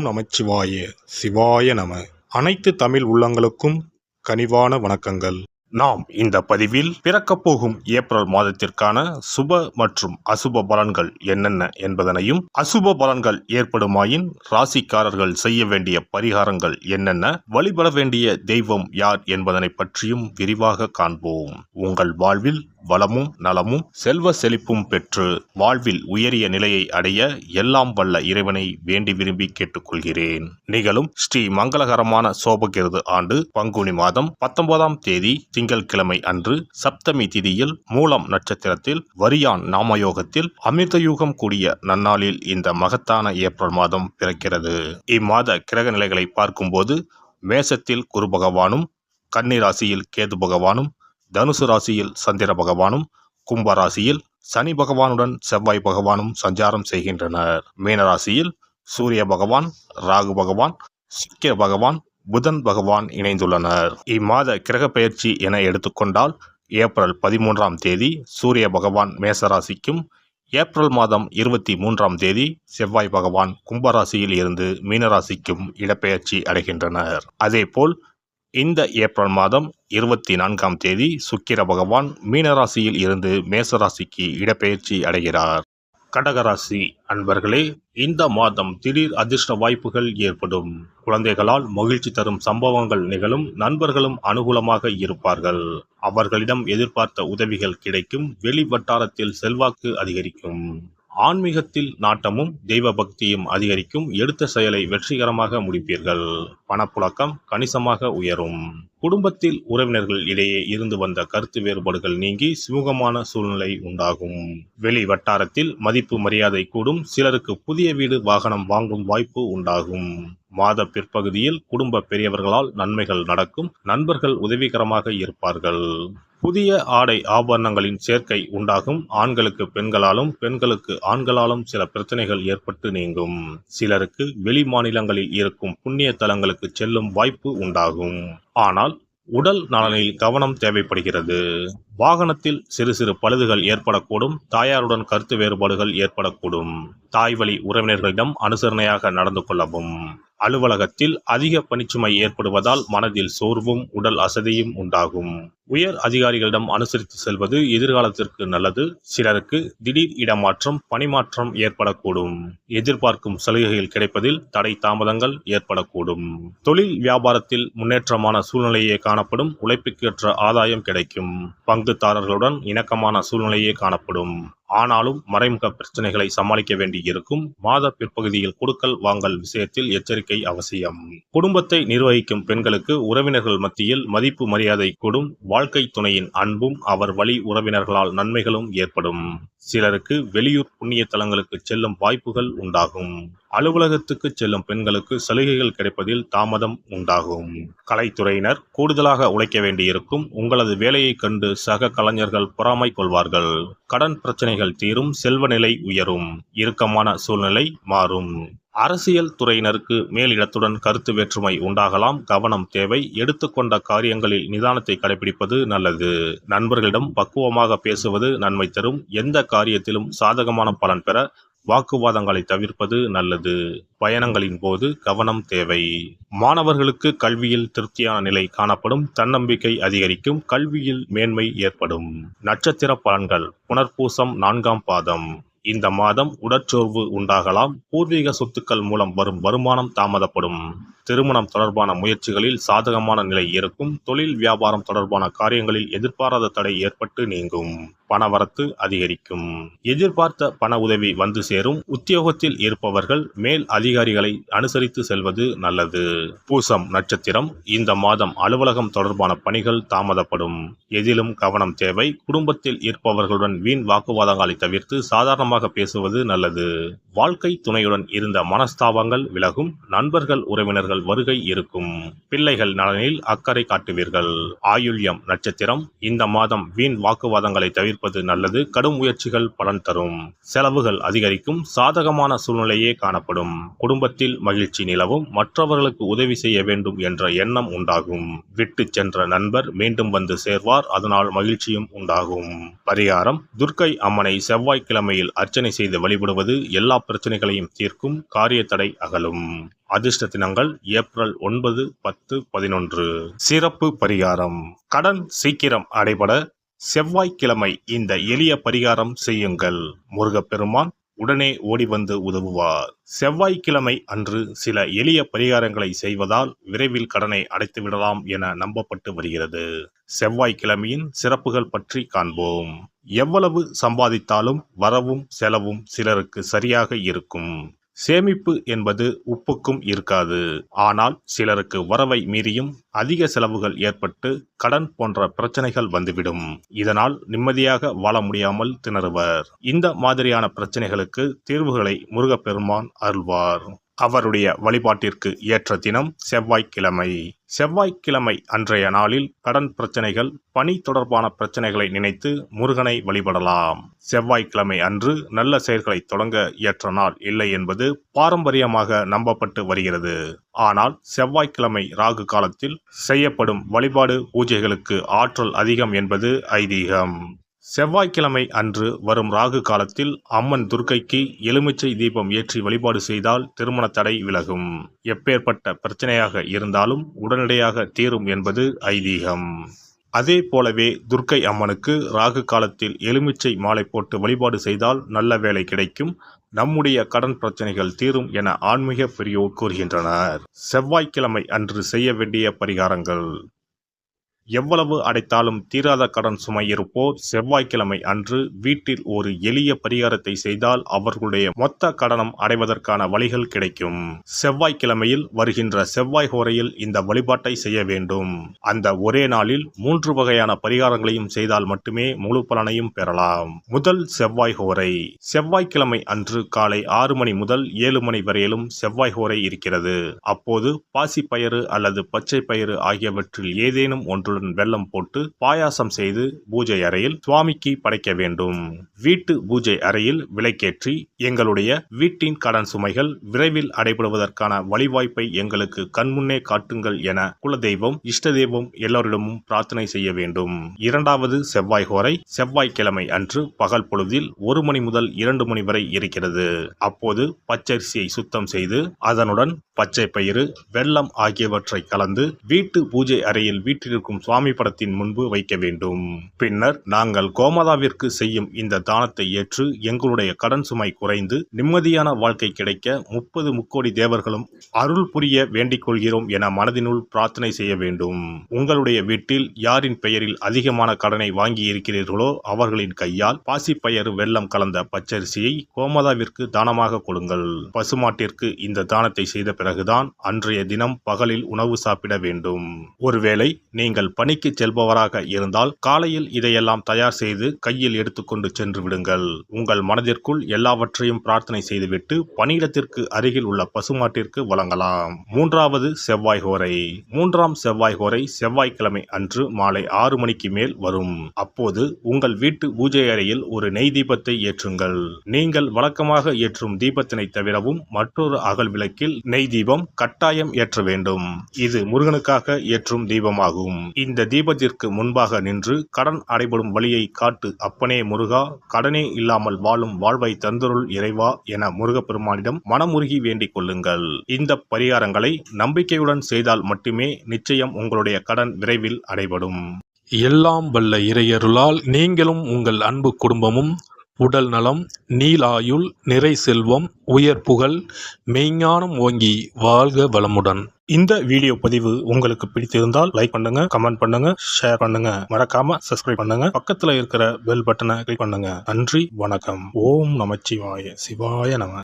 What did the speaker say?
நமச்சிவாய சிவாய நம. அனைத்து தமிழ் உள்ளங்களுக்கும் கனிவான வணக்கங்கள். நாம் இந்த பதிவில் பிறக்கப் போகும் ஏப்ரல் மாதத்திற்கான சுப மற்றும் அசுப பலன்கள் என்னென்ன என்பதனையும், அசுப பலன்கள் ஏற்படுமாயின் ராசிக்காரர்கள் செய்ய வேண்டிய பரிகாரங்கள் என்னென்ன, வழிபட வேண்டிய தெய்வம் யார் என்பதனை பற்றியும் விரிவாக காண்போம். உங்கள் வாழ்வில் வளமும் நலமும் செல்வ செழிப்பும் பெற்று வாழ்வில் உயரிய நிலையை அடைய எல்லாம் வல்ல இறைவனை வேண்டி விரும்பி கேட்டுக்கொள்கிறேன். நிகழும் ஸ்ரீ மங்களகரமான சோபகிருது ஆண்டு பங்குனி மாதம் 19ஆம் தேதி திங்கட்கிழமை அன்று சப்தமி திதியில் மூலம் நட்சத்திரத்தில் வரியான் நாமயோகத்தில் அமிர்தயுகம் கூடிய நன்னாளில் இந்த மகத்தான ஏப்ரல் மாதம் பிறக்கிறது. இம்மாத கிரக நிலைகளை பார்க்கும்போது மேசத்தில் குரு பகவானும், கன்னி ராசியில் கேது பகவானும், தனுசு ராசியில் சந்திர பகவானும், கும்ப ராசியில் சனி பகவானுடன் செவ்வாய் பகவானும் சஞ்சாரம் செய்கின்றனர். மீனராசியில் சூரிய பகவான், ராகு பகவான், சுக்கிர பகவான், புதன் பகவான் இணைந்துள்ளனர். இம்மாத கிரக பெயர்ச்சி என எடுத்துக்கொண்டால் ஏப்ரல் 13ஆம் தேதி சூரிய பகவான் மேசராசிக்கும், ஏப்ரல் மாதம் 23ஆம் தேதி செவ்வாய் பகவான் கும்பராசியில் இருந்து மீனராசிக்கும் இடப்பெயர்ச்சி அடைகின்றனர். அதேபோல் இந்த ஏப்ரல் மாதம் 24ஆம் தேதி சுக்கிர பகவான் மீனராசியில் இருந்து மேசராசிக்கு இடப்பெயர்ச்சி அடைகிறார். கடகராசி அன்பர்களே, இந்த மாதம் திடீர் அதிர்ஷ்ட வாய்ப்புகள் ஏற்படும். குழந்தைகளால் மகிழ்ச்சி தரும் சம்பவங்கள் நிகழும். நண்பர்களும் அனுகூலமாக இருப்பார்கள். அவர்களிடம் எதிர்பார்த்த உதவிகள் கிடைக்கும். வெளி வட்டாரத்தில் செல்வாக்கு அதிகரிக்கும். ஆன்மீகத்தில் நாட்டமும் தெய்வ பக்தியும் அதிகரிக்கும். எடுத்த செயலை வெற்றிகரமாக முடிப்பீர்கள். பணப்புழக்கம் கணிசமாக உயரும். குடும்பத்தில் உறவினர்கள் இடையே இருந்து வந்த கருத்து வேறுபாடுகள் நீங்கி சுமூகமான சூழ்நிலை உண்டாகும். வெளி வட்டாரத்தில் மதிப்பு மரியாதை கூடும். சிலருக்கு புதிய வீடு வாகனம் வாங்கும் வாய்ப்பு உண்டாகும். மாத பிற்பகுதியில் குடும்ப பெரியவர்களால் நன்மைகள் நடக்கும். நண்பர்கள் உதவிகரமாக இருப்பார்கள். புதிய ஆடை ஆபரணங்களின் சேர்க்கை உண்டாகும். ஆண்களுக்கு பெண்களாலும், பெண்களுக்கு ஆண்களாலும் சில பிரச்சனைகள் ஏற்பட்டு நீங்கும். சிலருக்கு வெளி மாநிலங்களில் இருக்கும் புண்ணிய தலங்களுக்கு செல்லும் வாய்ப்பு உண்டாகும். ஆனால் உடல் நலனில் கவனம் தேவைப்படுகிறது. வாகனத்தில் சிறு சிறு பழுதுகள் ஏற்படக்கூடும். தாயாருடன் கருத்து வேறுபாடுகள் ஏற்படக்கூடும். தாய் வழி உறவினர்களிடம் அனுசரணையாக நடந்து கொள்ளவும். அலுவலகத்தில் அதிக பணிச்சுமை ஏற்படுவதால் மனதில் சோர்வும் உடல் அசதியும் உண்டாகும். உயர் அதிகாரிகளிடம் அனுசரித்து செல்வது எதிர்காலத்திற்கு நல்லது. சிலருக்கு திடீர் இடமாற்றம், பணிமாற்றம் ஏற்படக்கூடும். எதிர்பார்க்கும் சலுகைகள் கிடைப்பதில் தடை தாமதங்கள் ஏற்படக்கூடும். தொழில் வியாபாரத்தில் முன்னேற்றமான சூழ்நிலையே காணப்படும். உழைப்புக்கேற்ற ஆதாயம் கிடைக்கும். பங்குதாரர்களுடன் இணக்கமான சூழ்நிலையே காணப்படும். ஆனாலும் மறைமுக பிரச்சனைகளை சமாளிக்க வேண்டி இருக்கும். மாத பிற்பகுதியில் கொடுக்கல் வாங்கல் விஷயத்தில் எச்சரிக்கை அவசியம். குடும்பத்தை நிர்வகிக்கும் பெண்களுக்கு உறவினர்கள் மத்தியில் மதிப்பு மரியாதை கூடும். வாழ்க்கை துணையின் அன்பும் அவர் வழி உறவினர்களால் நன்மைகளும் ஏற்படும். சிலருக்கு வெளியூர் புண்ணிய தலங்களுக்கு செல்லும் வாய்ப்புகள் உண்டாகும். அலுவலகத்துக்கு செல்லும் பெண்களுக்கு சலுகைகள் கிடைப்பதில் தாமதம் உண்டாகும். கலைத்துறையினர் கூடுதலாக உழைக்க வேண்டியிருக்கும். உங்களது வேலையை கண்டு சக கலைஞர்கள் பொறாமை கொள்வார்கள். கடன் பிரச்சனைகள் தீரும். செல்வ நிலை உயரும். இறுக்கமான சூழ்நிலை மாறும். அரசியல் துறையினருக்கு மேலிடத்துடன் கருத்து வேற்றுமை உண்டாகலாம். கவனம் தேவை. எடுத்துக்கொண்ட காரியங்களில் நிதானத்தை கடைபிடிப்பது நல்லது. நண்பர்களிடம் பக்குவமாக பேசுவது நன்மை தரும். எந்த காரியத்திலும் சாதகமான பலன் பெற வாக்குவாதங்களை தவிர்ப்பது நல்லது. பயணங்களின் போது கவனம் தேவை. மாணவர்களுக்கு கல்வியில் திருப்தியான நிலை காணப்படும். தன்னம்பிக்கை அதிகரிக்கும். கல்வியில் மேன்மை ஏற்படும். நட்சத்திர பலன்கள். புனர்பூசம் 4ஆம் பாதம். இந்த மாதம் உடற்சோர்வு உண்டாகலாம். பூர்வீக சொத்துக்கள் மூலம் வரும் வருமானம் தாமதப்படும். திருமணம் தொடர்பான முயற்சிகளில் சாதகமான நிலை இருக்கும். தொழில் வியாபாரம் தொடர்பான காரியங்களில் எதிர்பாராத தடை ஏற்பட்டு நீங்கும். பணவரத்து அதிகரிக்கும். எதிர்பார்த்த பண உதவி வந்து சேரும். உத்தியோகத்தில் இருப்பவர்கள் மேல் அதிகாரிகளை அனுசரித்து செல்வது நல்லது. பூசம் நட்சத்திரம். இந்த மாதம் அலுவலகம் தொடர்பான பணிகள் தாமதப்படும். எதிலும் கவனம் தேவை. குடும்பத்தில் இருப்பவர்களுடன் வீண் வாக்குவாதங்களை தவிர்த்து சாதாரணமாக பேசுவது நல்லது. வாழ்க்கை துணையுடன் இருந்த மனஸ்தாபங்கள் விலகும். நண்பர்கள் உறவினர்கள் வருகை இருக்கும். பிள்ளைகள் நலனில் அக்கறை காட்டுவீர்கள். ஆயுள்யம் நட்சத்திரம். இந்த மாதம் வீண் வாக்குவாதங்களை தவிர்ப்பது தவிர்ப்பது நல்லது. கடும் முயற்சிகள் பலன் தரும். செலவுகள் அதிகரிக்கும். சாதகமான சூழ்நிலையே காணப்படும். குடும்பத்தில் மகிழ்ச்சி நிலவும். மற்றவர்களுக்கு உதவி செய்ய வேண்டும் என்ற எண்ணம் உண்டாகும். விட்டு சென்ற நண்பர் மீண்டும் வந்து சேர்வார். அதனால் மகிழ்ச்சியும் உண்டாகும். பரிகாரம்: துர்க்கை அம்மனை செவ்வாய்க்கிழமையில் அர்ச்சனை செய்து வழிபடுவது எல்லா பிரச்சனைகளையும் தீர்க்கும். காரிய தடை அகலும். அதிர்ஷ்ட தினங்கள் ஏப்ரல் 9, 10, 11. சிறப்பு பரிகாரம்: கடன் சீக்கிரம் அடைபட செவ்வாய்க்கிழமை இந்த எளிய பரிகாரம் செய்யுங்கள். முருகப்பெருமான் உடனே ஓடி வந்து உதவுவார். செவ்வாய்க்கிழமை அன்று சில எளிய பரிகாரங்களை செய்வதால் விரைவில் கடனை அடைத்து விடலாம் என நம்பப்பட்டு வருகிறது. செவ்வாய்க்கிழமையின் சிறப்புகள் பற்றி காண்போம். எவ்வளவு சம்பாதித்தாலும் வரவும் செலவும் சிலருக்கு சரியாக இருக்கும். சேமிப்பு என்பது உப்புக்கும் இருக்காது. ஆனால் சிலருக்கு வரவை மீறியும் அதிக செலவுகள் ஏற்பட்டு கடன் போன்ற பிரச்சனைகள் வந்துவிடும். இதனால் நிம்மதியாக வாழ முடியாமல் திணறுவர். இந்த மாதிரியான பிரச்சனைகளுக்கு தீர்வுகளை முருகப்பெருமான் அருள்வார். அவருடைய வழிபாட்டிற்கு ஏற்ற தினம் செவ்வாய்க்கிழமை. செவ்வாய்க்கிழமை அன்றைய நாளில் கடன் பிரச்சனைகள், பணி தொடர்பான பிரச்சனைகளை நினைத்து முருகனை வழிபடலாம். செவ்வாய்க்கிழமை அன்று நல்ல செயல்களை தொடங்க ஏற்ற நாள் இல்லை என்பது பாரம்பரியமாக நம்பப்பட்டு வருகிறது. ஆனால் செவ்வாய்க்கிழமை ராகு காலத்தில் செய்யப்படும் வழிபாடு பூஜைகளுக்கு ஆற்றல் அதிகம் என்பது ஐதீகம். செவ்வாய்க்கிழமை அன்று வரும் ராகு காலத்தில் அம்மன் துர்க்கைக்கு எலுமிச்சை தீபம் ஏற்றி வழிபாடு செய்தால் திருமண தடை விலகும். எப்பேற்பட்ட பிரச்சனையாக இருந்தாலும் உடனடியாக தீரும் என்பது ஐதீகம். அதே போலவே துர்க்கை அம்மனுக்கு ராகு காலத்தில் எலுமிச்சை மாலை போட்டு வழிபாடு செய்தால் நல்ல வேலை கிடைக்கும். நம்முடைய கடன் பிரச்சனைகள் தீரும் என ஆன்மீக பெரியோர் கூறுகின்றனர். செவ்வாய்க்கிழமை அன்று செய்ய வேண்டிய பரிகாரங்கள்: எவ்வளவு அடைத்தாலும் தீராத கடன் சுமை இருப்போர் செவ்வாய்க்கிழமை அன்று வீட்டில் ஒரு எளிய பரிகாரத்தை செய்தால் அவர்களுடைய மொத்த கடனம் அடைவதற்கான வழிகள் கிடைக்கும். செவ்வாய்க்கிழமையில் வருகின்ற செவ்வாய் ஹோரையில் இந்த வழிபாட்டை செய்ய வேண்டும். அந்த ஒரே நாளில் 3 வகையான பரிகாரங்களையும் செய்தால் மட்டுமே முழு பலனையும் பெறலாம். முதல் செவ்வாய் ஹோரை. செவ்வாய்க்கிழமை அன்று காலை 6 மணி முதல் 7 மணி வரையிலும் செவ்வாய் ஹோரை இருக்கிறது. அப்போது பாசிப்பயிறு அல்லது பச்சை பயிறு ஆகியவற்றில் ஏதேனும் ஒன்று வெல்லம் போட்டு பாயாசம் செய்து பூஜை அறையில் சுவாமிக்கு படைக்க வேண்டும். வீட்டு பூஜை அறையில் விளக்கேற்றி எங்களுடைய வீட்டின் கடன் சுமைகள் விரைவில் அடைபடுவதற்கான வழிவாய்ப்பை எங்களுக்கு கண்முன்னே காட்டுங்கள் என குலதெய்வம், இஷ்ட தெய்வம் எல்லோரிடமும் பிரார்த்தனை செய்ய வேண்டும். இரண்டாவது செவ்வாய் ஹோரை செவ்வாய்க்கிழமை அன்று பகல் பொழுதில் 1 மணி முதல் 2 மணி வரை இருக்கிறது. அப்போது பச்சரிசியை சுத்தம் செய்து அதனுடன் பச்சை பயிறு, வெல்லம் ஆகியவற்றை கலந்து வீட்டு பூஜை அறையில் வீட்டிற்கும் சுவாமி படத்தின் முன்பு வைக்க வேண்டும். பின்னர் நாங்கள் கோமாதாவிற்கு செய்யும் இந்த தானத்தை ஏற்று எங்களுடைய கடன் சுமை குறைந்து நிம்மதியான வாழ்க்கை கிடைக்க 30 முக்கோடி தேவர்களும் அருள் புரிய வேண்டிக் கொள்கிறோம் என மனதினுள் பிரார்த்தனை செய்ய வேண்டும். உங்களுடைய வீட்டில் யாரின் பெயரில் அதிகமான கடனை வாங்கி இருக்கிறீர்களோ அவர்களின் கையால் பாசிப்பயறு வெல்லம் கலந்த பச்சரிசியை கோமாதாவிற்கு தானமாக கொடுங்கள். பசுமாட்டிற்கு இந்த தானத்தை செய்த பிறகுதான் அன்றைய தினம் பகலில் உணவு சாப்பிட வேண்டும். ஒருவேளை நீங்கள் பணிக்கு செல்பவராக இருந்தால் காலையில் இதையெல்லாம் தயார் செய்து கையில் எடுத்துக்கொண்டு சென்று விடுங்கள். உங்கள் மனதிற்குள் எல்லாவற்றையும் பிரார்த்தனை செய்துவிட்டு பணியிடத்திற்கு அருகில் உள்ள பசுமாட்டிற்கு வழங்கலாம். மூன்றாவது செவ்வாய் ஹோரை. 3ஆம் செவ்வாய் ஹோரை செவ்வாய்க்கிழமை அன்று மாலை 6 மணிக்கு மேல் வரும். அப்போது உங்கள் வீட்டு பூஜை அறையில் ஒரு நெய் தீபத்தை ஏற்றுங்கள். நீங்கள் வழக்கமாக ஏற்றும் தீபத்தினை தவிரவும் மற்றொரு அகல் விளக்கில் நெய் தீபம் கட்டாயம் ஏற்ற வேண்டும். இது முருகனுக்காக ஏற்றும் தீபமாகும். இந்த தீபத்திற்கு முன்பாக நின்று கடன் அடைபடும் வழியை காட்டு அப்பனே முருகா, கடனே இல்லாமல் வாழும் வாழ்வை தந்தருள் இறைவா என முருகப்பெருமானிடம் மனமுருகி வேண்டிக் கொள்ளுங்கள். இந்த பரிகாரங்களை நம்பிக்கையுடன் செய்தால் மட்டுமே நிச்சயம் உங்களுடைய கடன் விரைவில் அடைபடும். எல்லாம் வல்ல இறையருளால் நீங்களும் உங்கள் அன்பு குடும்பமும் உடல் நலம், நீலாயுள், நிறை செல்வம், உயர் புகழ், மெய்ஞானம் ஓங்கி வாழ்க வளமுடன். இந்த வீடியோ பதிவு உங்களுக்கு பிடித்திருந்தால் லைக் பண்ணுங்க, கமெண்ட் பண்ணுங்க, ஷேர் பண்ணுங்க, மறக்காம சப்ஸ்கிரைப் பண்ணுங்க, பக்கத்துல இருக்கிற பெல் பட்டனை கிளிக் பண்ணுங்க. நன்றி, வணக்கம். ஓம் நமச்சிவாய. சிவாய நம.